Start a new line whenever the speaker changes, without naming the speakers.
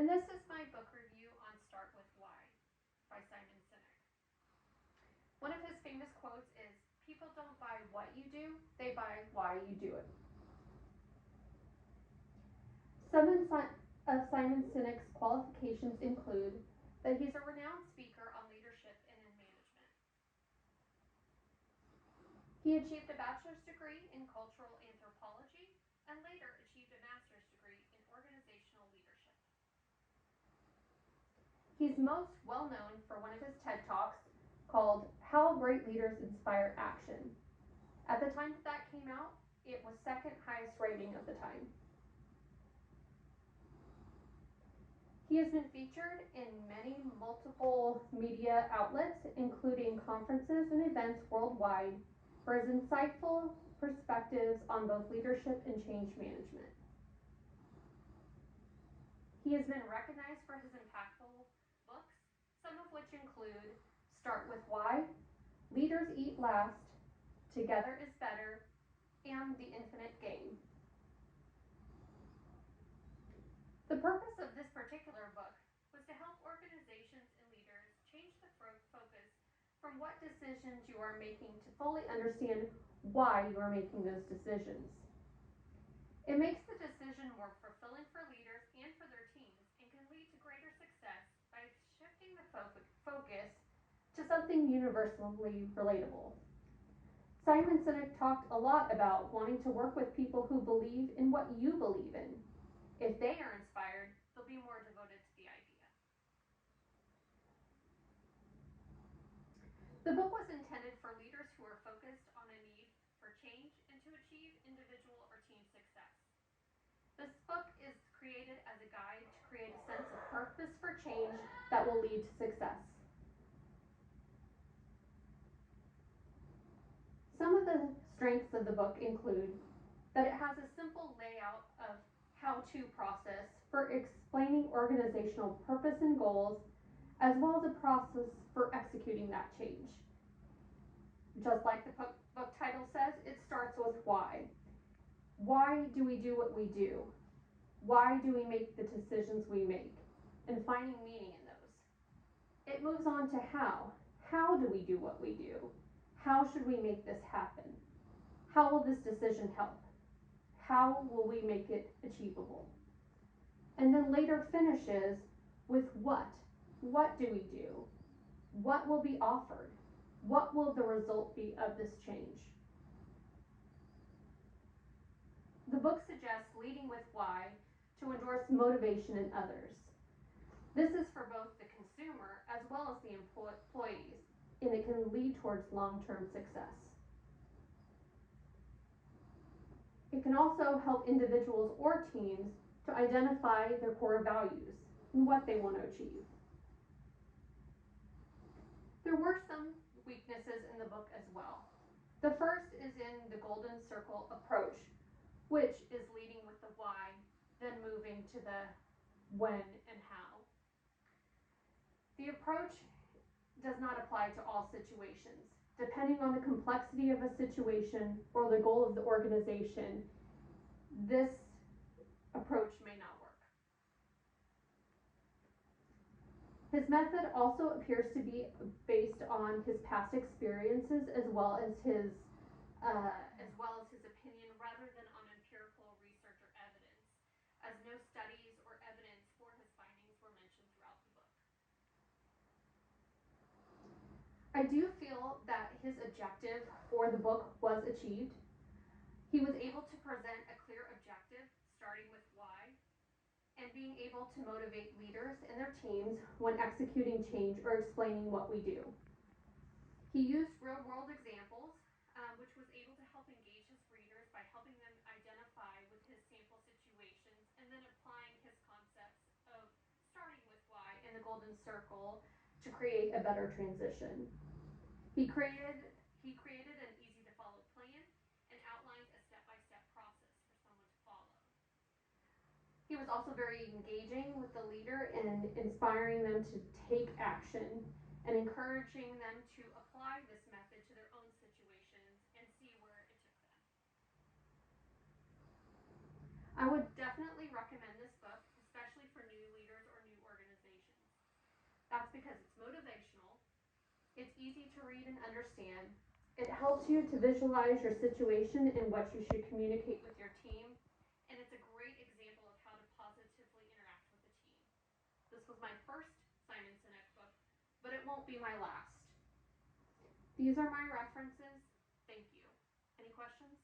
And this is my book review on Start With Why by Simon Sinek. One of his famous quotes is, "People don't buy what you do, they buy why you do it." Some of Simon Sinek's qualifications include that he's a renowned speaker on leadership and in management. He achieved a bachelor's degree in cultural anthropology and later achieved a master's degree in organizational leadership. He's most well known for one of his TED Talks called How Great Leaders Inspire Action. At the time that came out, it was second highest rating of the time. He has been featured in many multiple media outlets, including conferences and events worldwide, for his insightful perspectives on both leadership and change management. He has been recognized for his impactful books, some of which include Start With Why, Leaders Eat Last, Together is Better, and The Infinite Game. The purpose of this particular book was to help organizations and leaders change the focus from what decisions you are making to fully understand why you are making those decisions. It makes the decision more fulfilling for leaders and for their teams and can lead to greater success by shifting the focus to something universally relatable. Simon Sinek talked a lot about wanting to work with people who believe in what you believe in. If they are inspired, they'll be more devoted to the idea. The book was intended for leaders who are focused on a need for change and to achieve individual or team success. This book is created as a guide to create a sense of purpose for change that will lead to success. Some of the strengths of the book include that it has a simple layout of how-to process for explaining organizational purpose and goals, as well as a process for executing that change. Just like the book title says, it starts with why. Why do we do what we do? Why do we make the decisions we make? And finding meaning in those. It moves on to how. How do we do what we do? How should we make this happen? How will this decision help? How will we make it achievable? And then later finishes with what. What do we do? What will be offered? What will the result be of this change? The book suggests leading with why to endorse motivation in others. This is for both the consumer as well as the employees, and it can lead towards long-term success. It can also help individuals or teams to identify their core values and what they want to achieve. There were some weaknesses in the book as well. The first is in the golden circle approach, which is leading with the why, then moving to the when and how. The approach does not apply to all situations. Depending on the complexity of a situation or the goal of the organization, this approach may not work. His method also appears to be based on his past experiences as well as his opinion rather than on empirical research or evidence, as no studies or evidence for his findings were mentioned throughout the book. I do feel that his objective for the book was achieved. He was able to present a clear objective, starting with why, and being able to motivate leaders and their teams when executing change or explaining what we do. He used real-world examples, which was able to help engage his readers by helping them identify with his sample situations and then applying his concepts of starting with why in the golden circle to create a better transition. He created an easy-to-follow plan and outlined a step-by-step process for someone to follow. He was also very engaging with the leader and inspiring them to take action and encouraging them to apply this method to their own situations and see where it took them. I would definitely recommend this book, especially for new leaders or That's because it's motivational, it's easy to read and understand, it helps you to visualize your situation and what you should communicate with your team, and it's a great example of how to positively interact with the team. This was my first Simon Sinek book, but it won't be my last. These are my references. Thank you. Any questions?